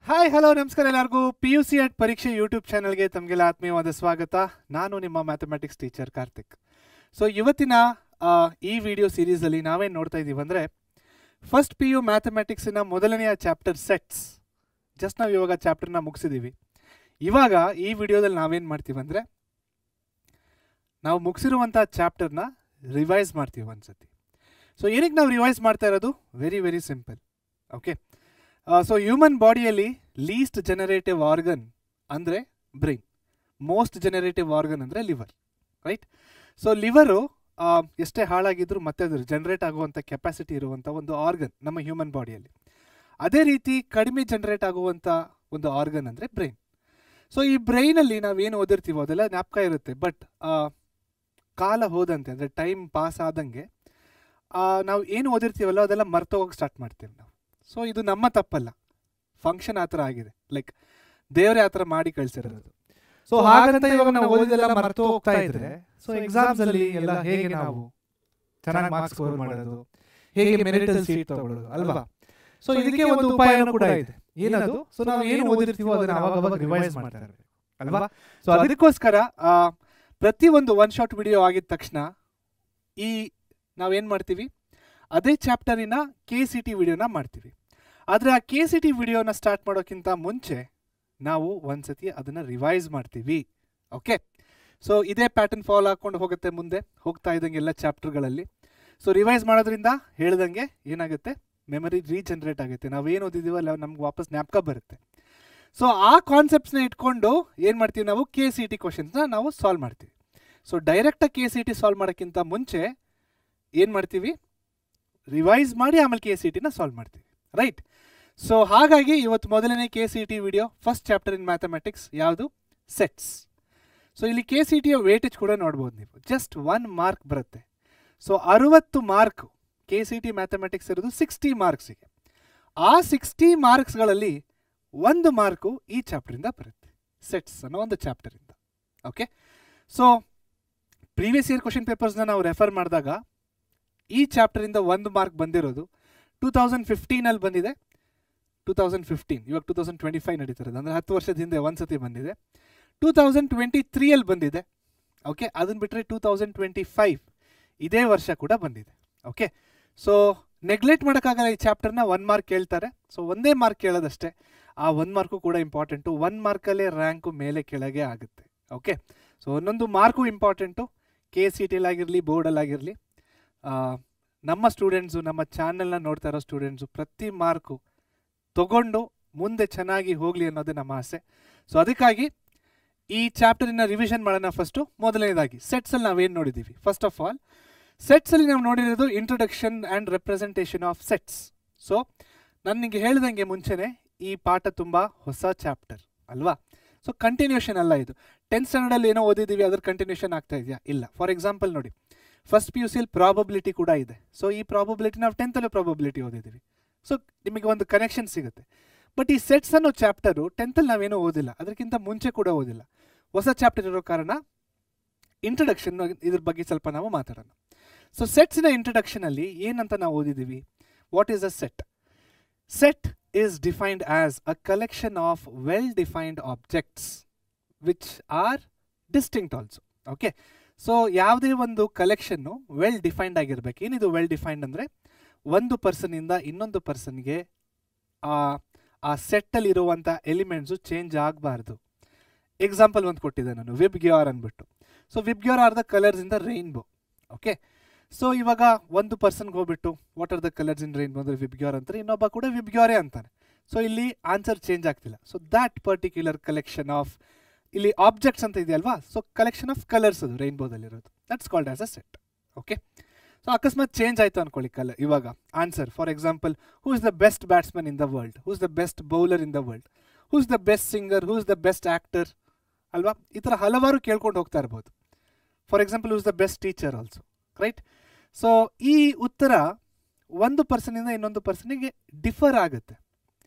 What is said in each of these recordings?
Hi hello ನಮಸ್ಕಾರ ಎಲ್ಲರಿಗೂ PUC at ಪರೀಕ್ಷೆ ಯೂಟ್ಯೂಬ್ ಚಾನಲ್ಗೆ ತಮಗೆಲ್ಲ ಆತ್ಮೀಯವಾದ ಸ್ವಾಗತ. ನಾನು ನಿಮ್ಮ ಮ್ಯಾಥಮೆಟಿಕ್ಸ್ ಟೀಚರ್ ಕಾರ್ತಿಕ್. ಸೊ ಇವತ್ತಿನ ಈ ವಿಡಿಯೋ ಸೀರೀಸಲ್ಲಿ ನಾವೇನು ನೋಡ್ತಾ ಇದ್ದೀವಿ ಅಂದರೆ ಫಸ್ಟ್ PU ಮ್ಯಾಥಮೆಟಿಕ್ಸಿನ ಮೊದಲನೆಯ ಚಾಪ್ಟರ್ ಸೆಟ್ಸ್. ಜಸ್ಟ್ ನಾವು ಇವಾಗ ಚಾಪ್ಟರ್ನ ಮುಗಿಸಿದ್ದೀವಿ. ಇವಾಗ ಈ ವಿಡಿಯೋದಲ್ಲಿ ನಾವೇನು ಮಾಡ್ತೀವಿ ಅಂದರೆ ನಾವು ಮುಗಿಸಿರುವಂಥ ಚಾಪ್ಟರ್ನ ರಿವೈಸ್ ಮಾಡ್ತೀವಿ ಒಂದ್ಸತಿ. ಸೊ ಏನಕ್ಕೆ ನಾವು ರಿವೈಸ್ ಮಾಡ್ತಾ ಇರೋದು? Very very simple. Okay, so human ಬಾಡಿಯಲ್ಲಿ ಲೀಸ್ಟ್ ಜನರೇಟಿವ್ ಆರ್ಗನ್ ಅಂದರೆ ಬ್ರೈನ್, ಮೋಸ್ಟ್ ಜನರೇಟಿವ್ ಆರ್ಗನ್ ಅಂದರೆ ಲಿವರ್, ರೈಟ್? ಸೊ ಲಿವರು ಎಷ್ಟೇ ಹಾಳಾಗಿದ್ರೂ ಮತ್ತೆ ಅದು ಜನರೇಟ್ ಆಗುವಂಥ ಕೆಪಾಸಿಟಿ ಇರುವಂಥ ಒಂದು ಆರ್ಗನ್ ನಮ್ಮ ಹ್ಯೂಮನ್ ಬಾಡಿಯಲ್ಲಿ. ಅದೇ ರೀತಿ ಕಡಿಮೆ ಜನರೇಟ್ ಆಗುವಂಥ ಒಂದು ಆರ್ಗನ್ ಅಂದರೆ ಬ್ರೈನ್. ಸೊ ಈ ಬ್ರೈನಲ್ಲಿ ನಾವೇನು ಓದಿರ್ತೀವೋ ಅದೆಲ್ಲ ಜ್ಞಾಪಕ ಇರುತ್ತೆ, ಬಟ್ ಕಾಲ ಹೋದಂತೆ ಅಂದರೆ ಟೈಮ್ ಪಾಸ್ ಆದಂಗೆ ನಾವು ಏನು ಓದಿರ್ತೀವಲ್ಲ ಅದೆಲ್ಲ ಮರ್ತೋಗೋಕೆ ಸ್ಟಾರ್ಟ್ ಮಾಡ್ತೀವಿ ನಾವು. ಸೊ ಇದು ನಮ್ಮ ತಪ್ಪಲ್ಲ, ಫಂಕ್ಷನ್ ಆ ಥರ ಆಗಿದೆ, ಲೈಕ್ ದೇವರೇ ಆ ಥರ ಮಾಡಿ ಕಳಿಸಿರೋದು. ಸೊ ಹಾಗಂತ ಇವಾಗ ನಾವು ಓದಿದೆಲ್ಲ ಮರೆತು ಹೋಗ್ತಾ ಇದ್ರೆ ಸೊ ಎಕ್ಸಾಮ್ಸ್ ಅಲ್ಲಿ ಎಲ್ಲ ಹೇಗೆ ನಾವು ಚೆನ್ನಾಗಿ ಮಾರ್ಕ್ಸ್ ಸ್ಕೋರ್ ಮಾಡೋದು, ಹೇಗೆ ಮೆರಿಟಲ್ ಸೀಟ್ ತಗೊಳ್ಳೋದು ಅಲ್ವಾ? ಸೊ ಇದಕ್ಕೆ ಒಂದು ಉಪಾಯನೂ ಕೂಡ ಇದೆ. ಏನದು? ಸೊ ನಾವು ಏನು ಓದಿರ್ತೀವೋ ಅದನ್ನ ಅವಾಗ ರಿವೈಸ್ ಮಾಡ್ತಾ ಇರಬೇಕು ಅಲ್ವಾ? ಸೊ ಅದಕ್ಕೋಸ್ಕರ ಪ್ರತಿಯೊಂದು ಒನ್ ಶಾಟ್ ವಿಡಿಯೋ ಆಗಿದ ತಕ್ಷಣ ಈ ನಾವೇನು ಮಾಡ್ತೀವಿ, ಅದೇ ಚಾಪ್ಟರಿನ KCT ವಿಡಿಯೋನ ಮಾಡ್ತೀವಿ. ಆದರೆ ಆ KCT ವಿಡಿಯೋನ ಸ್ಟಾರ್ಟ್ ಮಾಡೋಕ್ಕಿಂತ ಮುಂಚೆ ನಾವು ಒಂದ್ಸತಿ ಅದನ್ನು ರಿವೈಸ್ ಮಾಡ್ತೀವಿ. ಓಕೆ, ಸೊ ಇದೇ ಪ್ಯಾಟರ್ನ್ ಫಾಲೋ ಹಾಕ್ಕೊಂಡು ಹೋಗುತ್ತೆ ಮುಂದೆ ಹೋಗ್ತಾ ಇದ್ದಂಗೆ ಎಲ್ಲ ಚಾಪ್ಟರ್ಗಳಲ್ಲಿ. ಸೊ ರಿವೈಸ್ ಮಾಡೋದ್ರಿಂದ ಹೇಳ್ದಂಗೆ ಏನಾಗುತ್ತೆ, ಮೆಮರಿ ರೀಜನ್ರೇಟ್ ಆಗುತ್ತೆ. ನಾವೇನು ಓದಿದ್ದೀವಲ್ಲ ನಮ್ಗೆ ವಾಪಸ್ ಜ್ಞಾಪಕ ಬರುತ್ತೆ. ಸೊ ಆ ಕಾನ್ಸೆಪ್ಟ್ಸ್ನ ಇಟ್ಕೊಂಡು ಏನು ಮಾಡ್ತೀವಿ, ನಾವು KCT ಕ್ವಶನ್ಸ್ನ ನಾವು ಸಾಲ್ವ್ ಮಾಡ್ತೀವಿ. ಸೊ ಡೈರೆಕ್ಟಾಗಿ KCT ಸಾಲ್ವ್ ಮಾಡೋಕ್ಕಿಂತ ಮುಂಚೆ ಏನು ಮಾಡ್ತೀವಿ, ರಿವೈಸ್ ಮಾಡಿ ಆಮೇಲೆ KCTನ ಸಾಲ್ವ್ ಮಾಡ್ತೀವಿ, ರೈಟ್? ಸೊ ಹಾಗಾಗಿ ಇವತ್ತು ಮೊದಲನೇ KCT ವಿಡಿಯೋ, ಫಸ್ಟ್ ಚಾಪ್ಟರ್ ಇನ್ ಮ್ಯಾಥಮೆಟಿಕ್ಸ್ ಯಾವುದು? ಸೆಟ್ಸ್. ಸೊ ಇಲ್ಲಿ KCTಯ ವೇಟೇಜ್ ಕೂಡ ನೋಡ್ಬೋದು ನೀವು, ಜಸ್ಟ್ 1 ಮಾರ್ಕ್ ಬರುತ್ತೆ. ಸೊ 60 ಮಾರ್ಕ್ KCT ಮ್ಯಾಥಮೆಟಿಕ್ಸ್ ಇರೋದು 60 ಮಾರ್ಕ್ಸಿಗೆ. ಆ 60 ಮಾರ್ಕ್ಸ್ಗಳಲ್ಲಿ 1 ಮಾರ್ಕು ಈ ಚಾಪ್ಟರಿಂದ ಬರುತ್ತೆ, ಸೆಟ್ಸ್ ಅನ್ನೋ ಒಂದು ಚಾಪ್ಟರಿಂದ. Okay, so previous year question ಪೇಪರ್ಸ್ನ ನಾವು ರೆಫರ್ ಮಾಡಿದಾಗ ಈ ಚಾಪ್ಟರಿಂದ 1 ಮಾರ್ಕ್ ಬಂದಿರೋದು 2015 ಬಂದಿದೆ. 2015, ಇವಾಗ 2025 ನಡೀತಿರೋದು, ಅಂದರೆ 10 ವರ್ಷದ ಹಿಂದೆ ಒಂದ್ಸತಿ ಬಂದಿದೆ. 2023 ಬಂದಿದೆ. ಓಕೆ, ಅದನ್ನು ಬಿಟ್ಟರೆ 2025 ಇದೇ ವರ್ಷ ಕೂಡ ಬಂದಿದೆ. ಓಕೆ, ಸೊ ನೆಗ್ಲೆಕ್ಟ್ ಮಾಡೋಕ್ಕಾಗಲ್ಲ, ಈ ಚಾಪ್ಟರ್ನ 1 ಮಾರ್ಕ್ ಕೇಳ್ತಾರೆ. ಸೊ ಒಂದೇ ಮಾರ್ಕ್ ಕೇಳೋದಷ್ಟೇ, ಆ 1 ಮಾರ್ಕು ಕೂಡ ಇಂಪಾರ್ಟೆಂಟು. 1 ಮಾರ್ಕಲ್ಲೇ ರ್ಯಾಂಕು ಮೇಲೆ ಕೆಳಗೆ ಆಗುತ್ತೆ. ಓಕೆ, ಸೊ ಒಂದೊಂದು ಮಾರ್ಕು ಇಂಪಾರ್ಟೆಂಟು, KCTಲಾಗಿರಲಿ ಬೋರ್ಡಲ್ಲಾಗಿರಲಿ. ನಮ್ಮ ಸ್ಟೂಡೆಂಟ್ಸು, ನಮ್ಮ ಚಾನಲ್ನ ನೋಡ್ತಾ ಇರೋ ಸ್ಟೂಡೆಂಟ್ಸು ಪ್ರತಿ ಮಾರ್ಕು ತಗೊಂಡು ಮುಂದೆ ಚೆನ್ನಾಗಿ ಹೋಗಲಿ ಅನ್ನೋದೇ ನಮ್ಮ ಆಸೆ. ಸೊ ಅದಕ್ಕಾಗಿ ಈ ಚಾಪ್ಟರಿನ ರಿವಿಷನ್ ಮಾಡೋಣ. ಫಸ್ಟು ಮೊದಲನೇದಾಗಿ ಸೆಟ್ಸಲ್ಲಿ ನಾವೇನು ನೋಡಿದ್ದೀವಿ? ಫಸ್ಟ್ ಆಫ್ ಆಲ್ ಸೆಟ್ಸಲ್ಲಿ ನಾವು ನೋಡಿರೋದು introduction and representation of sets. So ನನಗೆ ಹೇಳ್ದಂಗೆ ಮುಂಚೆನೇ ಈ ಪಾಠ ತುಂಬ ಹೊಸ ಚಾಪ್ಟರ್ ಅಲ್ವಾ? ಸೊ ಕಂಟಿನ್ಯೂಷನ್ ಅಲ್ಲ ಇದು. 10th ಸ್ಟ್ಯಾಂಡರ್ಡಲ್ಲಿ ಏನೋ ಓದಿದ್ದೀವಿ, ಅದ್ರ ಕಂಟಿನ್ಯೂಷನ್ ಆಗ್ತಾ ಇದೆಯಾ? ಇಲ್ಲ. ಫಾರ್ ಎಕ್ಸಾಂಪಲ್ ನೋಡಿ, ಫಸ್ಟ್ PUCಯಲ್ಲಿ ಪ್ರಾಬಬಿಲಿಟಿ ಕೂಡ ಇದೆ. ಸೊ ಈ ಪ್ರಾಬಬಿಲಿಟಿ ನಾವು 10th ಪ್ರಾಬಬಿಲಿಟಿ ಓದಿದ್ದೀವಿ. ಸೊ ನಿಮಗೆ ಒಂದು ಕನೆಕ್ಷನ್ ಸಿಗುತ್ತೆ. ಬಟ್ ಈ ಸೆಟ್ಸ್ ಅನ್ನೋ ಚಾಪ್ಟರು 10th ನಾವೇನೂ ಓದಿಲ್ಲ, ಅದಕ್ಕಿಂತ ಮುಂಚೆ ಕೂಡ ಓದಿಲ್ಲ. ಹೊಸ ಚಾಪ್ಟರ್ ಇರೋ ಕಾರಣ ಇಂಟ್ರಡಕ್ಷನ್ ಇದ್ರ ಬಗ್ಗೆ ಸ್ವಲ್ಪ ನಾವು ಮಾತಾಡೋಣ. ಸೊ ಸೆಟ್ಸ್ನ ಇಂಟ್ರಡಕ್ಷನಲ್ಲಿ ಏನಂತ ನಾವು ಓದಿದ್ದೀವಿ? What is a set? Set is defined as a collection of well defined objects which are distinct also. Okay, so ಯಾವುದೇ ಒಂದು ಕಲೆಕ್ಷನ್ನು ವೆಲ್ ಡಿಫೈನ್ಡ್ ಆಗಿರ್ಬೇಕು. ಏನಿದು ವೆಲ್ ಡಿಫೈನ್ಡ್ ಅಂದರೆ ಒಂದು ಪರ್ಸನಿಂದ ಇನ್ನೊಂದು ಪರ್ಸನ್ಗೆ ಆ ಸೆಟ್ಟಲ್ಲಿ ಇರುವಂಥ ಎಲಿಮೆಂಟ್ಸು ಚೇಂಜ್ ಆಗಬಾರ್ದು. ಎಕ್ಸಾಂಪಲ್ ಒಂದು ಕೊಟ್ಟಿದ್ದೆ ನಾನು, ವಿಬ್ಗ್ಯೋರ್ ಅಂದ್ಬಿಟ್ಟು. So VIBGYOR are the colours in the rainbow. Okay, so ಇವಾಗ ಒಂದು ಪರ್ಸನ್ಗೆ ಹೋಗ್ಬಿಟ್ಟು what are the colours in rainbow ಅಂದರೆ ವಿಬ್ಗ್ಯೋರ್ ಅಂತಾರೆ, ಇನ್ನೊಬ್ಬ ಕೂಡ ವಿಬ್ಗ್ಯೋರೇ ಅಂತಾನೆ. ಸೊ ಇಲ್ಲಿ ಆನ್ಸರ್ ಚೇಂಜ್ ಆಗ್ತಿಲ್ಲ. So that particular collection of, ಇಲ್ಲಿ ಆಬ್ಜೆಕ್ಟ್ಸ್ ಅಂತ ಇದೆಯಲ್ವಾ, ಸೊ ಕಲೆಕ್ಷನ್ ಆಫ್ ಕಲರ್ಸ್ ಅದು ರೈನ್ಬೋದಲ್ಲಿರೋದು, that's called as a set. Okay, so ಅಕಸ್ಮಾತ್ ಚೇಂಜ್ ಆಯಿತು ಅಂದ್ಕೊಳ್ಳಿ ಕಲರ್, ಇವಾಗ answer for example, who is the best batsman in the world, who is the best bowler in the world, who is the best singer, who is the best actor ಅಲ್ವಾ? ಈ ಥರ ಹಲವಾರು ಕೇಳ್ಕೊಂಡು ಹೋಗ್ತಾ ಇರ್ಬೋದು. For example, who is the best teacher also, right? So ಈ ಉತ್ತರ ಒಂದು ಪರ್ಸನಿಂದ ಇನ್ನೊಂದು ಪರ್ಸನಿಗೆ ಡಿಫರ್ ಆಗುತ್ತೆ.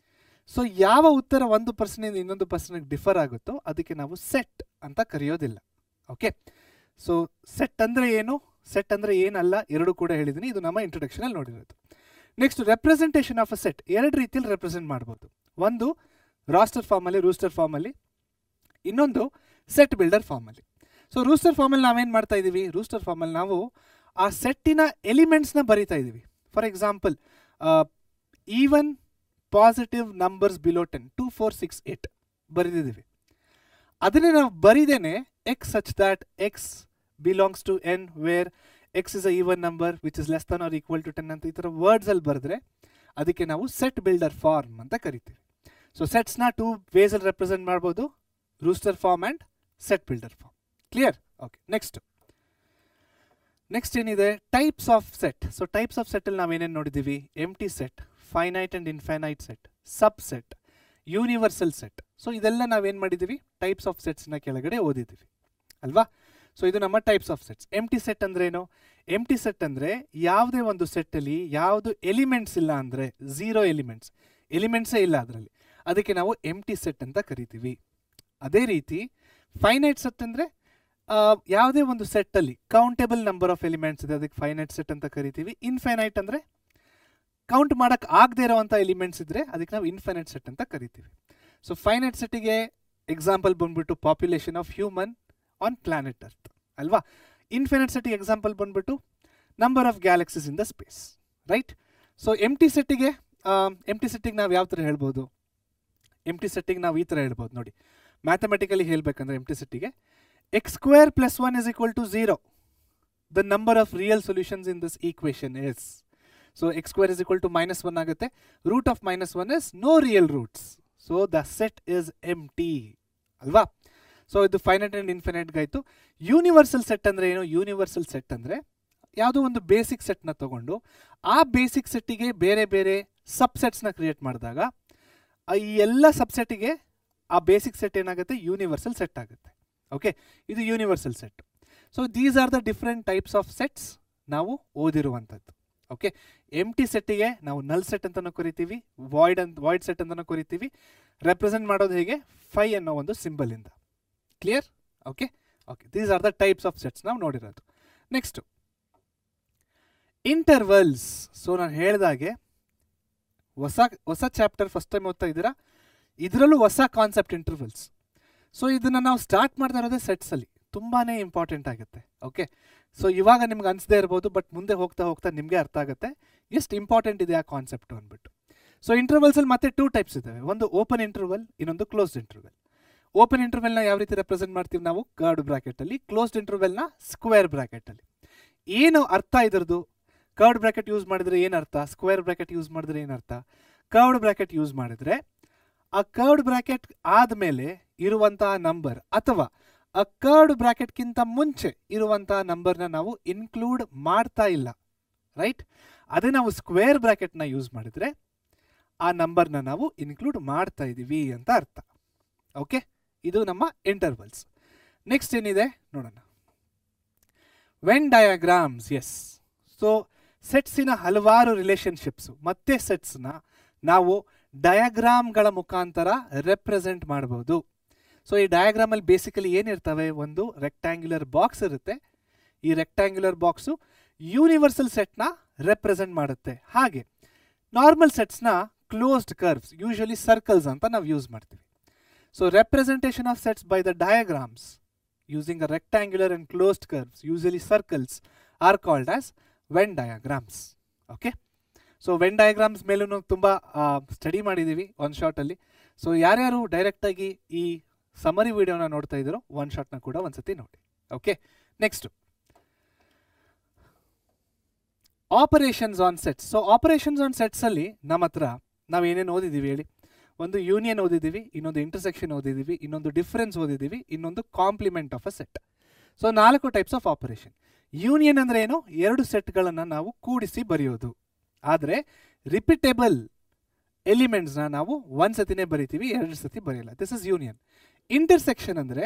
ಸೊ ಯಾವ ಉತ್ತರ ಒಂದು ಪರ್ಸನಿಂದ ಇನ್ನೊಂದು ಪರ್ಸನಿಗೆ ಡಿಫರ್ ಆಗುತ್ತೋ ಅದಕ್ಕೆ ನಾವು ಸೆಟ್ ಅಂತ ಕರೆಯೋದಿಲ್ಲ. ಓಕೆ, ಸೊ ಸೆಟ್ ಅಂದರೆ ಏನು, ಸೆಟ್ ಅಂದರೆ ಏನಲ್ಲ, ಎರಡು ಕೂಡ ಹೇಳಿದ್ದೀನಿ. ಇದು ನಮ್ಮ ಇಂಟ್ರೊಡಕ್ಷನಲ್ಲಿ ನೋಡಿರೋದು. Next representation of a set ಎರಡು ರೀತಿಯಲ್ಲಿ ರೆಪ್ರೆಸೆಂಟ್ ಮಾಡ್ಬೋದು. ಒಂದು ರಾಸ್ಟರ್ ಫಾರ್ಮಲ್ಲಿ, ರೂಸ್ಟರ್ ಫಾರ್ಮಲ್ಲಿ, ಇನ್ನೊಂದು ಸೆಟ್ ಬಿಲ್ಡರ್ ಫಾರ್ಮಲ್ಲಿ. ಸೊ ರೂಸ್ಟರ್ ಫಾರ್ಮಲ್ಲಿ ನಾವೇನು ಮಾಡ್ತಾ ಇದ್ದೀವಿ, ರೂಸ್ಟರ್ ಫಾರ್ಮಲ್ಲಿ ನಾವು ಆ ಸೆಟ್ಟಿನ ಎಲಿಮೆಂಟ್ಸ್ನ ಬರಿತಾ ಇದ್ದೀವಿ. For example even positive numbers below 10 2 4 6 8 ಬರೆದಿದ್ದೀವಿ. ಅದನ್ನೇ ನಾವು ಬರಿದೇನೆ X such that X belongs to N where X is a even number which is less than or equal to 10 ಅಂತ ಈ ಥರ ವರ್ಡ್ಸಲ್ಲಿ ಬರೆದ್ರೆ ಅದಕ್ಕೆ ನಾವು ಸೆಟ್ ಬಿಲ್ಡರ್ ಫಾರ್ಮ್ ಅಂತ ಕರಿತೀವಿ. ಸೊ ಸೆಟ್ಸ್ನ 2 ವೇಸಲ್ಲಿ ರೆಪ್ರೆಸೆಂಟ್ ಮಾಡ್ಬೋದು, roster form and set builder form. Clear? Okay, next ಏನಿದೆ, types of set. So types of ಸೆಟ್ಟಲ್ಲಿ ನಾವೇನೇನು ನೋಡಿದ್ದೀವಿ, empty set, finite and infinite set, subset, universal set. So ಇದೆಲ್ಲ ನಾವೇನು ಮಾಡಿದ್ದೀವಿ, ಟೈಪ್ಸ್ ಆಫ್ ಸೆಟ್ಸ್ನ ಕೆಳಗಡೆ ಓದಿದ್ದೀವಿ ಅಲ್ವಾ. ಸೊ ಇದು ನಮ್ಮ types of sets. Empty set ಅಂದ್ರೆ ಏನು? ಎಂಟಿ ಸೆಟ್ ಅಂದರೆ ಯಾವುದೇ ಒಂದು ಸೆಟ್ಟಲ್ಲಿ ಯಾವುದು ಎಲಿಮೆಂಟ್ಸ್ ಇಲ್ಲ ಅಂದರೆ, 0 ಎಲಿಮೆಂಟ್ಸೇ ಇಲ್ಲ ಅದರಲ್ಲಿ, ಅದಕ್ಕೆ ನಾವು ಎಂಟಿ ಸೆಟ್ ಅಂತ ಕರಿತೀವಿ. ಅದೇ ರೀತಿ ಫೈನೈಟ್ ಸೆಟ್ ಅಂದರೆ ಯಾವುದೇ ಒಂದು ಸೆಟ್ಟಲ್ಲಿ ಕೌಂಟೇಬಲ್ ನಂಬರ್ ಆಫ್ ಎಲಿಮೆಂಟ್ಸ್ ಇದೆ, ಅದಕ್ಕೆ ಫೈನೈಟ್ ಸೆಟ್ ಅಂತ ಕರಿತೀವಿ. ಇನ್ಫೈನೈಟ್ ಅಂದರೆ ಕೌಂಟ್ ಮಾಡೋಕ್ಕೆ ಆಗದೆ ಇರೋವಂಥ ಎಲಿಮೆಂಟ್ಸ್ ಇದ್ದರೆ ಅದಕ್ಕೆ ನಾವು ಇನ್ಫೈನೈಟ್ ಸೆಟ್ ಅಂತ ಕರಿತೀವಿ. ಸೊ ಫೈನೈಟ್ ಸೆಟ್ಟಿಗೆ ಎಕ್ಸಾಂಪಲ್ ಬಂದ್ಬಿಟ್ಟು population of human on planet earth ಅಲ್ವಾ. ಇನ್ಫೈನೈಟ್ ಸೆಟ್ಟಿಗೆ ಎಕ್ಸಾಂಪಲ್ ಬಂದ್ಬಿಟ್ಟು number of galaxies in the space, right. So empty ಸೆಟ್ಟಿಗೆ ನಾವು ಯಾವ ಥರ ಹೇಳ್ಬೋದು, ಎಂಟಿ ಸೆಟ್ಟಿಗೆ ನಾವು ಈ ಥರ ಹೇಳ್ಬೋದು ನೋಡಿ. ಮ್ಯಾಥಮೆಟಿಕಲಿ ಹೇಳಬೇಕಂದ್ರೆ ಎಂಟಿ ಸೆಟ್ಟಿಗೆ x² + 1 is equal to 0. The number of real solutions in this equation is. So x² is equal to -1 ಆಗುತ್ತೆ. Root of -1 is no real roots. So the set is empty. ಅಲ್ವಾ? ಸೊ ಇದು finite and ಇನ್ಫಿನೈಟ್ಗಾಯಿತು. Universal set ಅಂದರೆ ಏನು? Universal set ಅಂದರೆ ಯಾವುದೋ ಒಂದು basic ಸೆಟ್ನ ತಗೊಂಡು ಆ ಬೇಸಿಕ್ ಸೆಟ್ಟಿಗೆ ಬೇರೆ ಬೇರೆ ಸಬ್ಸೆಟ್ಸ್ನ ಕ್ರಿಯೇಟ್ ಮಾಡಿದಾಗ ಈ ಎಲ್ಲ ಸಬ್ಸೆಟ್ಟಿಗೆ ಆ ಬೇಸಿಕ್ ಸೆಟ್ ಏನಾಗುತ್ತೆ, ಯೂನಿವರ್ಸಲ್ ಸೆಟ್ ಆಗುತ್ತೆ. ಓಕೆ, ಇದು universal set. So these are the different types of sets ನಾವು ಓದಿರುವಂಥದ್ದು. ಓಕೆ, ಎಂಟಿ ಸೆಟ್ಟಿಗೆ ನಾವು ನಲ್ ಸೆಟ್ ಅಂತಲೂ ಕರಿತೀವಿ, ವಾಯ್ಡ್ ಸೆಟ್ ಅಂತಲೂ ಕರಿತೀವಿ. ರೆಪ್ರೆಸೆಂಟ್ ಮಾಡೋದು ಹೇಗೆ, 5 ಅನ್ನೋ ಒಂದು ಸಿಂಬಲಿಂದ. Clear? Okay, these are the types of sets ನಾವು ನೋಡಿರೋದು. Next intervals. ಸೊ ನಾನು ಹೇಳಿದಾಗೆ ಹೊಸ ಚಾಪ್ಟರ್ ಫಸ್ಟ್ ಟೈಮ್ ಓದ್ತಾ ಇದ್ದೀರಾ, ಇದರಲ್ಲೂ ಹೊಸ ಕಾನ್ಸೆಪ್ಟ್ ಇಂಟರ್ವಲ್ಸ್. ಸೊ ಇದನ್ನು ನಾವು ಸ್ಟಾರ್ಟ್ ಮಾಡ್ತಾ ಇರೋದೇ ಸೆಟ್ಸಲ್ಲಿ, ತುಂಬಾ ಇಂಪಾರ್ಟೆಂಟ್ ಆಗುತ್ತೆ. ಓಕೆ, ಸೊ ಇವಾಗ ನಿಮ್ಗೆ ಅನಿಸದೇ ಇರ್ಬೋದು, ಬಟ್ ಮುಂದೆ ಹೋಗ್ತಾ ಹೋಗ್ತಾ ನಿಮಗೆ ಅರ್ಥ ಆಗುತ್ತೆ ಎಷ್ಟು ಇಂಪಾರ್ಟೆಂಟ್ ಇದೆ ಆ ಕಾನ್ಸೆಪ್ಟು ಅಂದ್ಬಿಟ್ಟು. ಸೊ ಇಂಟರ್ವಲ್ಸಲ್ಲಿ ಮತ್ತೆ 2 ಟೈಪ್ಸ್ ಇದ್ದಾವೆ, ಒಂದು ಓಪನ್ ಇಂಟರ್ವಲ್, ಇನ್ನೊಂದು ಕ್ಲೋಸ್ಡ್ ಇಂಟರ್ವಲ್. ಓಪನ್ ಇಂಟರ್ವಲ್ನ ಯಾವ ರೀತಿ ರೆಪ್ರೆಸೆಂಟ್ ಮಾಡ್ತೀವಿ ನಾವು, ಕರ್ವ್ಡ್ ಬ್ರಾಕೆಟಲ್ಲಿ. ಕ್ಲೋಸ್ಡ್ ಇಂಟರ್ವಲ್ನ ಸ್ಕ್ವೇರ್ ಬ್ರಾಕೆಟಲ್ಲಿ. ಏನು ಅರ್ಥ ಇದ್ರದ್ದು, ಕರ್ವ್ಡ್ ಬ್ರಾಕೆಟ್ ಯೂಸ್ ಮಾಡಿದ್ರೆ ಏನು ಅರ್ಥ, ಸ್ಕ್ವೇರ್ ಬ್ರಾಕೆಟ್ ಯೂಸ್ ಮಾಡಿದ್ರೆ ಏನು ಅರ್ಥ. ಕರ್ವ್ಡ್ ಬ್ರಾಕೆಟ್ ಯೂಸ್ ಮಾಡಿದ್ರೆ ಆ ಕರ್ವ್ಡ್ ಬ್ರಾಕೆಟ್ ಆದಮೇಲೆ ಇರುವಂತಹ ನಂಬರ್ ಅಥವಾ ಆ ಕರ್ವ್ಡ್ ಬ್ರಾಕೆಟ್ಗಿಂತ ಮುಂಚೆ ಇರುವಂತಹ ನಂಬರ್ನ ನಾವು ಇನ್ಕ್ಲೂಡ್ ಮಾಡ್ತಾ ಇಲ್ಲ, ರೈಟ್. ಅದೇ ನಾವು ಸ್ಕ್ವೇರ್ ಬ್ರಾಕೆಟ್ನ ಯೂಸ್ ಮಾಡಿದ್ರೆ ಆ ನಂಬರ್ನ ನಾವು ಇನ್ಕ್ಲೂಡ್ ಮಾಡ್ತಾ ಇದ್ದೀವಿ ಅಂತ ಅರ್ಥ. ಓಕೆ, ಇದು ನಮ್ಮ ಇಂಟರ್ವಲ್ಸ್. ನೆಕ್ಸ್ಟ್ ಏನಿದೆ ನೋಡೋಣ, ವೆನ್ ಡಯಾಗ್ರಾಮ್ಸ್. ಎಸ್, ಸೊ ಸೆಟ್ಸಿನ ಹಲವಾರು ರಿಲೇಷನ್ಶಿಪ್ಸು ಮತ್ತೆ ಸೆಟ್ಸ್ನ ನಾವು ಡಯಾಗ್ರಾಮ್ಗಳ ಮುಖಾಂತರ ರೆಪ್ರೆಸೆಂಟ್ ಮಾಡ್ಬೋದು. ಸೊ ಈ ಡಯಾಗ್ರಾಮಲ್ಲಿ ಬೇಸಿಕಲಿ ಏನಿರ್ತವೆ, ಒಂದು ರೆಕ್ಟ್ಯಾಂಗ್ಯುಲರ್ ಬಾಕ್ಸ್ ಇರುತ್ತೆ. ಈ ರೆಕ್ಟ್ಯಾಂಗ್ಯುಲರ್ ಬಾಕ್ಸು ಯೂನಿವರ್ಸಲ್ ಸೆಟ್ನ ರೆಪ್ರೆಸೆಂಟ್ ಮಾಡುತ್ತೆ. ಹಾಗೆ ನಾರ್ಮಲ್ ಸೆಟ್ಸ್ನ ಕ್ಲೋಸ್ಡ್ ಕರ್ವ್ಸ್, ಯೂಶಲಿ ಸರ್ಕಲ್ಸ್ ಅಂತ ನಾವು ಯೂಸ್ ಮಾಡ್ತೀವಿ. So representation of sets by the diagrams using a rectangular and closed curves, usually circles, are called as Venn diagrams. Okay, so Venn diagrams ಮೇಲೂ ತುಂಬ study ಮಾಡಿದ್ದೀವಿ one ಶಾಟಲ್ಲಿ. So ಯಾರ್ಯಾರು ಡೈರೆಕ್ಟಾಗಿ ಈ summary ವಿಡಿಯೋನ ನೋಡ್ತಾ ಇದ್ದೀರೋ ಒನ್ ಶಾಟ್ನ ಕೂಡ ಒಂದ್ಸತಿ ನೋಡಿ. Okay, next operations on sets. So operations on ಸೆಟ್ಸಲ್ಲಿ ನಮ್ಮ ಹತ್ರ ನಾವು ಏನೇನು ಓದಿದ್ದೀವಿ ಹೇಳಿ, ಒಂದು ಯೂನಿಯನ್ ಓದಿದ್ದೀವಿ, ಇನ್ನೊಂದು ಇಂಟರ್ಸೆಕ್ಷನ್ ಓದಿದ್ದೀವಿ, ಇನ್ನೊಂದು ಡಿಫ್ರೆನ್ಸ್ ಓದಿದ್ದೀವಿ, ಇನ್ನೊಂದು complement of a set. So 4 types of operation. Union ಅಂದರೆ ಏನು, 2 ಸೆಟ್ಗಳನ್ನು ನಾವು ಕೂಡಿಸಿ ಬರೆಯೋದು. ಆದರೆ ರಿಪೀಟೇಬಲ್ ಎಲಿಮೆಂಟ್ಸ್ನ ನಾವು ಒಂದು ಸತಿನೇ ಬರಿತೀವಿ, 2 ಸತಿ ಬರೆಯಲ್ಲ. This is union. ಇಂಟರ್ಸೆಕ್ಷನ್ ಅಂದರೆ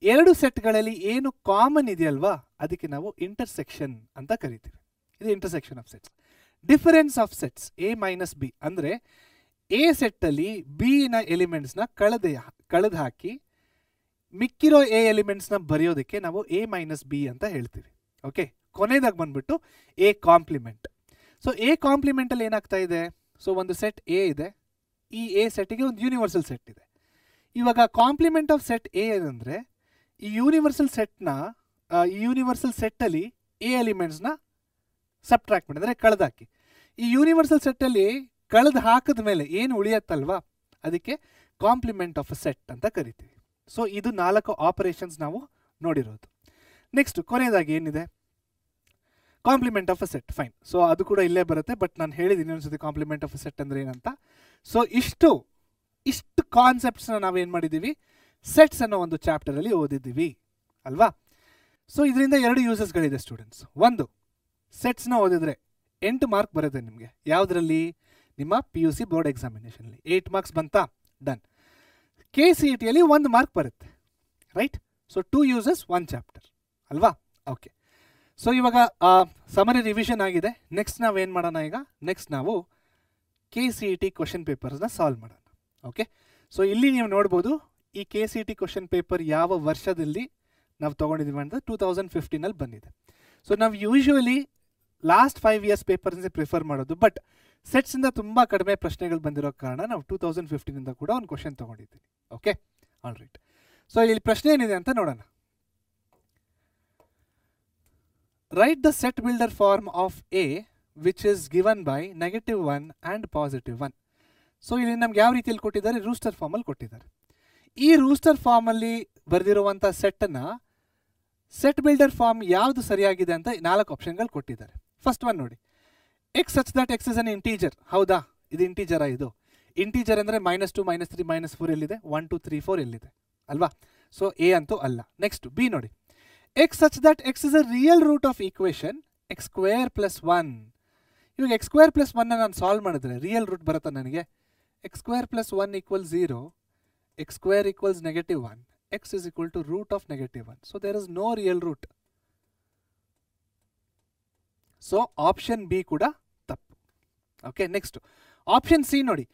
2 ಸೆಟ್ಗಳಲ್ಲಿ ಏನು ಕಾಮನ್ ಇದೆಯಲ್ವಾ, ಅದಕ್ಕೆ ನಾವು ಇಂಟರ್ಸೆಕ್ಷನ್ ಅಂತ ಕರಿತೀವಿ. ಇದು intersection of sets. Difference of sets A - B ಅಂದರೆ ಎ ಸೆಟ್ಟಲ್ಲಿ ಬಿನ ಎಲಿಮೆಂಟ್ಸ್ನ ಕಳೆದು ಹಾಕಿ ಮಿಕ್ಕಿರೋ ಎ ಎಲಿಮೆಂಟ್ಸ್ನ ಬರೆಯೋದಕ್ಕೆ ನಾವು A - B ಅಂತ ಹೇಳ್ತೀವಿ. ಓಕೆ, ಕೊನೆಯದಾಗಿ ಬಂದ್ಬಿಟ್ಟು ಎ ಕಾಂಪ್ಲಿಮೆಂಟ್. ಸೊ ಎ ಕಾಂಪ್ಲಿಮೆಂಟಲ್ಲಿ ಏನಾಗ್ತಾ ಇದೆ, ಸೊ ಒಂದು ಸೆಟ್ ಎ ಇದೆ, ಈ ಎ ಸೆಟ್ಟಿಗೆ ಒಂದು ಯೂನಿವರ್ಸಲ್ ಸೆಟ್ ಇದೆ. ಇವಾಗ ಕಾಂಪ್ಲಿಮೆಂಟ್ ಆಫ್ ಸೆಟ್ ಎ ಏನಂದರೆ ಈ ಯೂನಿವರ್ಸಲ್ ಸೆಟ್ಟಲ್ಲಿ ಎ ಎಲಿಮೆಂಟ್ಸ್ನ ಸಬ್ಟ್ರಾಕ್ಟ್ ಮಾಡಿ, ಅಂದರೆ ಕಳೆದಾಕಿ. ಈ ಯೂನಿವರ್ಸಲ್ ಸೆಟ್ಟಲ್ಲಿ ಕಳೆದು ಹಾಕಿದ ಮೇಲೆ ಏನು ಉಳಿಯತ್ತಲ್ವಾ, ಅದಕ್ಕೆ ಕಾಂಪ್ಲಿಮೆಂಟ್ ಆಫ್ ಅ ಸೆಟ್ ಅಂತ ಕರಿತೀವಿ. ಸೊ ಇದು 4 ಆಪರೇಷನ್ಸ್ ನಾವು ನೋಡಿರೋದು. ನೆಕ್ಸ್ಟ್ ಕೊನೆಯದಾಗಿ ಏನಿದೆ, complement of a set. Fine, so ಅದು ಕೂಡ ಇಲ್ಲೇ ಬರುತ್ತೆ, ಬಟ್ ನಾನು ಹೇಳಿದ್ದೀನಿ ಒಂದ್ಸತಿ ಕಾಂಪ್ಲಿಮೆಂಟ್ ಆಫ್ ಅ ಸೆಟ್ ಅಂದರೆ ಏನಂತ. ಸೊ ಇಷ್ಟು ಕಾನ್ಸೆಪ್ಟ್ಸ್ನ ನಾವೇನು ಮಾಡಿದ್ದೀವಿ, ಸೆಟ್ಸ್ ಅನ್ನೋ ಒಂದು ಚಾಪ್ಟರಲ್ಲಿ ಓದಿದ್ದೀವಿ ಅಲ್ವಾ. ಸೊ ಇದರಿಂದ 2 ಯೂಸಸ್ಗಳಿದೆ ಸ್ಟೂಡೆಂಟ್ಸ್. ಒಂದು, ಸೆಟ್ಸ್ನ ಓದಿದ್ರೆ 8 ಮಾರ್ಕ್ ಬರುತ್ತೆ ನಿಮಗೆ. ಯಾವುದರಲ್ಲಿ? ನಿಮ್ಮ PUC ಬೋರ್ಡ್ ಎಕ್ಸಾಮಿನೇಷನಲ್ಲಿ 8 ಮಾರ್ಕ್ಸ್ ಬಂತಾ? ಡನ್. KCETಯಲ್ಲಿ 1 ಮಾರ್ಕ್ ಬರುತ್ತೆ, ರೈಟ್. ಸೊ 2 ಯೂಸಸ್ 1 ಚಾಪ್ಟರ್ ಅಲ್ವಾ. ಓಕೆ, ಸೊ ಇವಾಗ ಸಮರಿ ರಿವಿಷನ್ ಆಗಿದೆ. ನೆಕ್ಸ್ಟ್ ನಾವೇನು ಮಾಡೋಣ ಈಗ, ನೆಕ್ಸ್ಟ್ ನಾವು KCET ಕ್ವಶನ್ ಪೇಪರ್ಸ್ನ ಸಾಲ್ವ್ ಮಾಡೋಣ. ಓಕೆ, ಸೊ ಇಲ್ಲಿ ನೀವು ನೋಡ್ಬೋದು ಈ KCET ಕ್ವಶನ್ ಪೇಪರ್ ಯಾವ ವರ್ಷದಲ್ಲಿ ನಾವು ತೊಗೊಂಡಿದ್ದೀವಿ ಅಂತ 2015 ಬಂದಿದೆ. ಸೊ ನಾವು ಯೂಶ್ವಲಿ ಲಾಸ್ಟ್ 5 ಇಯರ್ಸ್ ಪೇಪರ್ಸ್ನೇ ಪ್ರಿಫರ್ ಮಾಡೋದು, ಬಟ್ ಸೆಟ್ಸಿಂದ ತುಂಬ ಕಡಿಮೆ ಪ್ರಶ್ನೆಗಳು ಬಂದಿರೋ ಕಾರಣ ನಾವು 2015 ಕೂಡ ಒಂದು ಕ್ವಶನ್ ತೊಗೊಂಡಿದ್ದೀವಿ. Okay, all right. ಸೊ ಇಲ್ಲಿ ಪ್ರಶ್ನೆ ಏನಿದೆ ಅಂತ ನೋಡೋಣ. Right the set builder form of A which is given by -1 and +1. So ಇಲ್ಲಿ ನಮ್ಗೆ ಯಾವ ರೀತಿಯಲ್ಲಿ ಕೊಟ್ಟಿದ್ದಾರೆ, ರೂಸ್ಟರ್ ಫಾರ್ಮಲ್ಲಿ ಕೊಟ್ಟಿದ್ದಾರೆ. ಈ ರೂಸ್ಟರ್ ಫಾರ್ಮಲ್ಲಿ ಬರೆದಿರುವಂಥ ಸೆಟ್ಟನ್ನು ಸೆಟ್ ಬಿಲ್ಡರ್ ಫಾರ್ಮ್ ಯಾವುದು ಸರಿಯಾಗಿದೆ ಅಂತ 4 ಆಪ್ಷನ್ಗಳು ಕೊಟ್ಟಿದ್ದಾರೆ. ಫಸ್ಟ್ ಒನ್ ನೋಡಿ, x such that x is an integer. ಹೌದಾ, ಇದು ಇಂಟೀಜರಾ? ಇದು ಇಂಟೀಜರ್ ಅಂದರೆ -2, -3, -4 ಎಲ್ಲಿದೆ, 1, 2, 3, 4 ಎಲ್ಲಿದೆ ಅಲ್ವಾ. ಸೊ ಎ ಅಂತೂ ಅಲ್ಲ. ನೆಕ್ಸ್ಟ್ ಬಿ ನೋಡಿ, x such that x is a real root of equation x² + 1. ಇವಾಗ x² + 1 ನಾನು ಸಾಲ್ವ್ ಮಾಡಿದ್ರೆ ರಿಯಲ್ ರೂಟ್ ಬರುತ್ತಾ ನನಗೆ? x² + 1 = 0, x² = -1, x is equal to root of -1. So there is no real root. So option B ಕೂಡ ತಪ್ಪು. Okay, next option C ನೋಡಿ,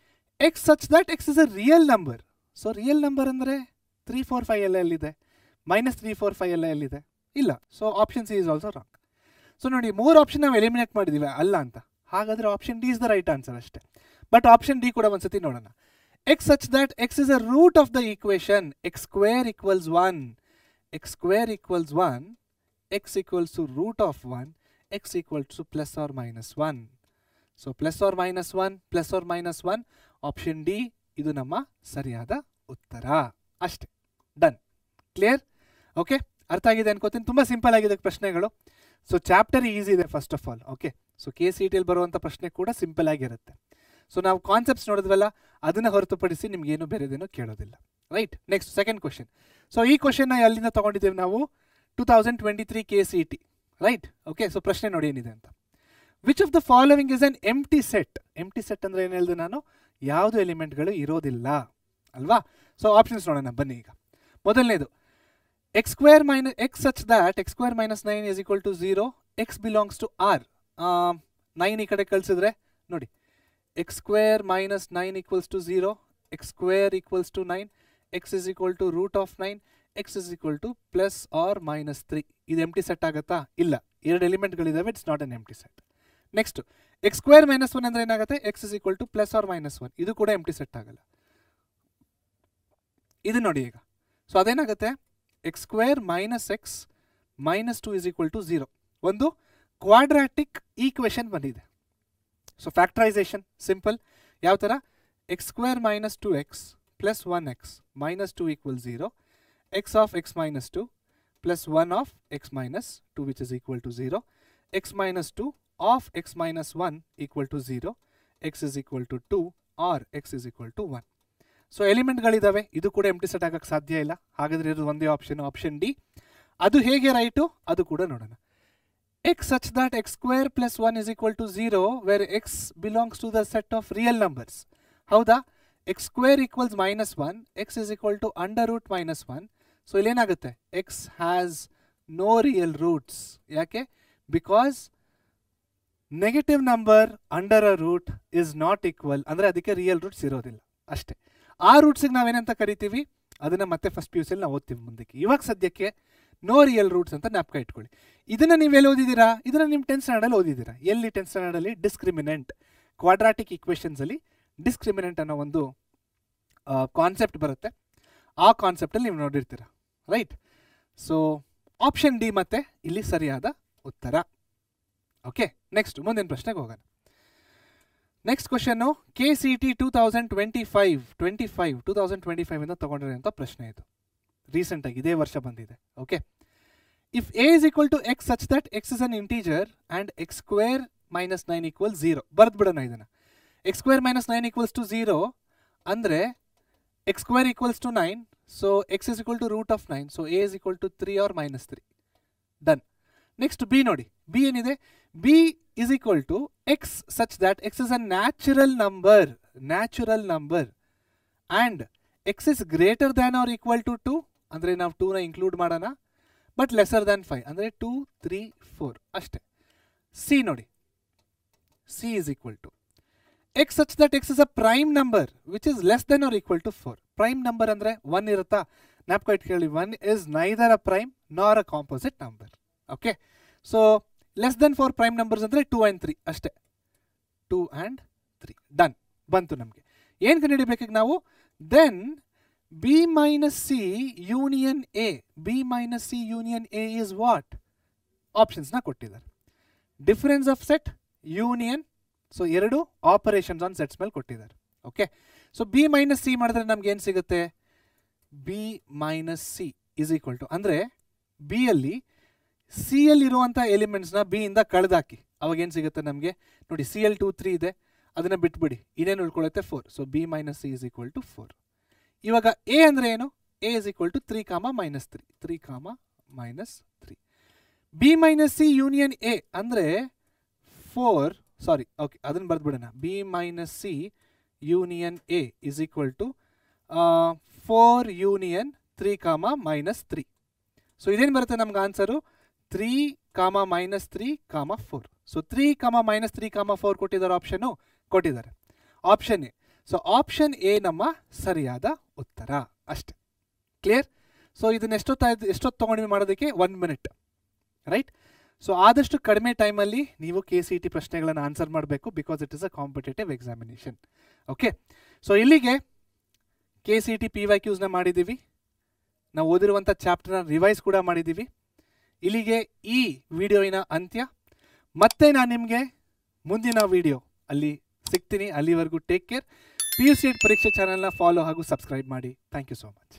x such that x is a real number. So real number ಅಂದರೆ 3, 4, 5 ಎಲ್ಲ ಎಲ್ಲಿದೆ? -3, 4, 5 ಎಲ್ಲ ಎಲ್ಲಿದೆ? ಇಲ್ಲ. So option C is also wrong. So ನೋಡಿ, 3 ಆಪ್ಷನ್ ನಾವು ಎಲಿಮಿನೇಟ್ ಮಾಡಿದ್ದೀವಿ ಅಲ್ಲ ಅಂತ. ಹಾಗಾದರೆ option D is the right answer ಅಷ್ಟೇ. ಬಟ್ ಆಪ್ಷನ್ ಡಿ ಕೂಡ ಒಂದ್ಸತಿ ನೋಡೋಣ. x such that x is a root of the equation x² = 1, x² = 1, x equals to root of 1, x equals to +or-1. So +or-1, +or-1, option D ಇದು ನಮ್ಮ ಸರಿಯಾದ ಉತ್ತರ ಅಷ್ಟೇ. Done, clear? Okay, ಅರ್ಥ ಆಗಿದೆ ಅನ್ಕೋತೀನಿ. ತುಂಬ ಸಿಂಪಲ್ ಆಗಿದೆ ಪ್ರಶ್ನೆಗಳು. ಸೊ ಚಾಪ್ಟರ್ ಈಸಿ ಇದೆ first of all. Okay, so KCETಯಲ್ಲಿ ಬರುವಂಥ ಪ್ರಶ್ನೆ ಕೂಡ ಸಿಂಪಲ್ ಆಗಿರುತ್ತೆ. ಸೊ ನಾವು ಕಾನ್ಸೆಪ್ಟ್ಸ್ ನೋಡಿದ್ವಲ್ಲ, ಅದನ್ನು ಹೊರತುಪಡಿಸಿ ನಿಮಗೇನು ಬೇರೆದೇನೋ ಕೇಳೋದಿಲ್ಲ, right. Next second question. So ಈ ಕ್ವಶನ್ನ ಎಲ್ಲಿಂದ ತೊಗೊಂಡಿದ್ದೇವೆ ನಾವು? 2023 KCET, ರೈಟ್. ಓಕೆ, ಸೊ ಪ್ರಶ್ನೆ ನೋಡಿ ಏನಿದೆ ಅಂತ. Which of the following is an empty set? Empty set ಅಂದರೆ ಏನು ಹೇಳಿದೆ ನಾನು? ಯಾವುದು ಎಲಿಮೆಂಟ್ಗಳು ಇರೋದಿಲ್ಲ ಅಲ್ವಾ. ಸೊ ಆಪ್ಷನ್ಸ್ ನೋಡೋಣ ಬನ್ನಿ. ಈಗ ಮೊದಲನೇದು, x² - x such that x² - 9 is equal to 0, x belongs to R. 9 ಈ ಕಡೆ ಕಳಿಸಿದ್ರೆ ನೋಡಿ, x² - 9 equals to 0, x² equals to 9, x is equal to root of 9, x is equal to +or-3. ಇದು empty set ಆಗುತ್ತಾ? ಇಲ್ಲ. 2 ಎಲಿಮೆಂಟ್ಗಳಿದ್ದಾವೆ, it's not an empty set. Next x² - 1 ಅಂದರೆ ಏನಾಗುತ್ತೆ? x is equal to +or-1. ಇದು ಕೂಡ empty set ಆಗಲ್ಲ. ಇದು ನೋಡಿ ಈಗ. ಸೊ ಅದೇನಾಗುತ್ತೆ? x² - x - 2 is equal to 0. ಒಂದು ಕ್ವಾಡ್ರಾಟಿಕ್ ಈಕ್ವೇಷನ್ ಬಂದಿದೆ. So factorisation simple. ಯಾವ ಥರ? x² - 2x + 1x - 2 = 0, x of x - 2 + 1 of x - 2 which is equal to 0, x - 2 of x - 1 equal to 0, x is equal to 2 or x is equal to 1. So ಎಲಿಮೆಂಟ್ಗಳಿದ್ದಾವೆ, ಇದು ಕೂಡ empty set ಆಗಕ್ಕೆ ಸಾಧ್ಯ ಇಲ್ಲ. ಹಾಗಾದರೆ ಇದು ಒಂದೇ ಆಪ್ಷನ್, ಆಪ್ಷನ್ ಡಿ. ಅದು ಹೇಗೆ ರೈಟು ಅದು ಕೂಡ ನೋಡೋಣ. x such that x² + 1 is equal to 0 where x belongs to the set of real numbers. ಹೌದಾ? x² equals -1, x is equal to √- 1. ಸೊ ಇಲ್ಲೇನಾಗುತ್ತೆ? x has no real roots. ಯಾಕೆ? Because negative number under a root is not equal, ಅಂದರೆ ಅದಕ್ಕೆ real roots ಇರೋದಿಲ್ಲ ಅಷ್ಟೇ. ಆ ರೂಟ್ಸಿಗೆ ನಾವೇನಂತ ಕರಿತೀವಿ? ಅದನ್ನು ಮತ್ತೆ ಫಸ್ಟ್ PUCಯಲ್ಲಿ ನಾವು ಓದ್ತೀವಿ ಮುಂದಕ್ಕೆ. ಇವಾಗ ಸದ್ಯಕ್ಕೆ ನೋ ರಿಯಲ್ ರೂಟ್ಸ್ ಅಂತ ಜ್ಞಾಪಕ ಇಟ್ಕೊಳ್ಳಿ. ಇದನ್ನು ನೀವೆಲ್ಲಿ ಓದಿದ್ದೀರಾ? ಇದನ್ನು ನಿಮ್ಮ 10th ಸ್ಟ್ಯಾಂಡರ್ಡಲ್ಲಿ ಓದಿದ್ದೀರಾ. ಎಲ್ಲಿ 10th ಸ್ಟ್ಯಾಂಡರ್ಡಲ್ಲಿ? ಡಿಸ್ಕ್ರಿಮಿನೆಂಟ್. ಕ್ವಾಡ್ರಾಟಿಕ್ ಈಕ್ವೇಷನ್ಸಲ್ಲಿ ಡಿಸ್ಕ್ರಿಮಿನೆಂಟ್ ಅನ್ನೋ ಒಂದು ಕಾನ್ಸೆಪ್ಟ್ ಬರುತ್ತೆ. ಆ ಕಾನ್ಸೆಪ್ಟಲ್ಲಿ ನೀವು ನೋಡಿರ್ತೀರ, ರೈಟ್? ಸೊ ಆಪ್ಷನ್ ಡಿ ಮತ್ತೆ ಇಲ್ಲಿ ಸರಿಯಾದ ಉತ್ತರ. ಓಕೆ, ನೆಕ್ಸ್ಟ್ ಮುಂದಿನ ಪ್ರಶ್ನೆಗೆ ಹೋಗೋಣ. ನೆಕ್ಸ್ಟ್ ಕ್ವಶನ್ನು KCET 2025 ಇಂದ ತಗೊಂಡಿರೋಂಥ ಪ್ರಶ್ನೆ ಇದು. ರೀಸೆಂಟಾಗಿ ಇದೇ ವರ್ಷ ಬಂದಿದೆ. Okay, if a is equal to x such that x is an integer and x square minus 9 equals 0, ಬರೆದ್ಬಿಡೋಣ ಇದನ್ನು. x square minus 9 equals to 0 ಅಂದರೆ x square equals to 9, so x is equal to root of 9, so a is equal to 3 or minus 3. Done. Next b ನೋಡಿ, b ಏನಿದೆ? b is equal to x such that x is a natural number and x is greater than or equal to 2, ಅಂದರೆ ನಾವು 2ನ include ಮಾಡೋಣ, but lesser than 5 ಅಂದರೆ 2, 3, 4 ಅಷ್ಟೇ. c ನೋಡಿ, c is equal to x such that x is a prime number which is less than or equal to 4. Prime number ಅಂದರೆ 1 ಇರುತ್ತಾ? ಜ್ಞಾಪಕ ಇಟ್ಕೊಳ್ಳಿ, 1 is neither a prime nor a composite number. Okay, so less than 4 prime numbers ಅಂದರೆ 2 and 3 ಅಷ್ಟೇ. 2 and 3 done ಬಂತು ನಮಗೆ. ಏನು ಕಂಡುಹಿಡಿಬೇಕಾಗಿ ನಾವು? Then b minus c union a, b minus c union a is what? ಆಪ್ಷನ್ಸ್ನ ಕೊಟ್ಟಿದ್ದಾರೆ. Difference of set, union, so ಎರಡು ಆಪರೇಷನ್ಸ್ ಆನ್ ಸೆಟ್ಸ್ ಮೇಲೆ ಕೊಟ್ಟಿದ್ದಾರೆ. Okay, so b minus C ಮಾಡಿದ್ರೆ ನಮ್ಗೆ ಏನು ಸಿಗುತ್ತೆ? b minus C is equal to, ಅಂದರೆ ಬಿ ಅಲ್ಲಿ ಸಿ ಎಲ್ ಇರುವಂಥ ಎಲಿಮೆಂಟ್ಸ್ನ ಬಿ ಇಂದ ಕಳೆದಾಕಿ, ಅವಾಗ ಏನು ಸಿಗುತ್ತೆ ನಮಗೆ? ನೋಡಿ, CL 2, 3 ಇದೆ, ಅದನ್ನು ಬಿಟ್ಬಿಡಿ, ಇನ್ನೇನು ಉಳ್ಕೊಳ್ಳುತ್ತೆ? 4. So b minus C is equal to 4. ಇವಾಗ a ಅಂದರೆ ಏನು? a is equal to 3, -3, 3, -3. b minus C union a ಅಂದರೆ 4, ಸಾರಿ, ಓಕೆ ಅದನ್ನು ಬರೆದ್ಬಿಡೋಣ. b minus C union a is equal to 4 union 3, -3. So ಇದೇನು ಬರುತ್ತೆ ನಮ್ಗೆ ಆನ್ಸರು? 3, -3, 4. ಸೊ 3, -3, 4 ಕೊಟ್ಟಿದ್ದಾರೆ, ಆಪ್ಷನ್ನು ಕೊಟ್ಟಿದ್ದಾರೆ, option A. So option A ನಮ್ಮ ಸರಿಯಾದ ಉತ್ತರ ಅಷ್ಟೆ. ಕ್ಲಿಯರ್? ಸೊ ಇದನ್ನ ಎಷ್ಟೊತ್ತು ತೊಗೊಂಡು ಮಾಡೋದಕ್ಕೆ? 1 minute, ರೈಟ್? ಸೊ ಆದಷ್ಟು ಕಡಿಮೆ ಟೈಮಲ್ಲಿ ನೀವು KCET ಪ್ರಶ್ನೆಗಳನ್ನು ಆನ್ಸರ್ ಮಾಡಬೇಕು, because it is a competitive examination. Okay, so ಇಲ್ಲಿಗೆ KCET PYQsನ ಮಾಡಿದ್ದೀವಿ, ನಾವು ಓದಿರುವಂಥ ಚಾಪ್ಟರ್ನ ರಿವೈಸ್ ಕೂಡ ಮಾಡಿದ್ದೀವಿ. ಇಲ್ಲಿಗೆ ಈ ವಿಡಿಯೋವಿನ ಅಂತ್ಯ. ಮತ್ತೆ ನಾನು ನಿಮಗೆ ಮುಂದಿನ ವಿಡಿಯೋ ಅಲ್ಲಿ ಸಿಗ್ತೀನಿ. ಅಲ್ಲಿವರೆಗೂ ಟೇಕ್ ಕೇರ್. PUC ಪರೀಕ್ಷೆ ಚಾನಲ್ನ ಫಾಲೋ ಹಾಗೂ ಸಬ್ಸ್ಕ್ರೈಬ್ ಮಾಡಿ. Thank you so much.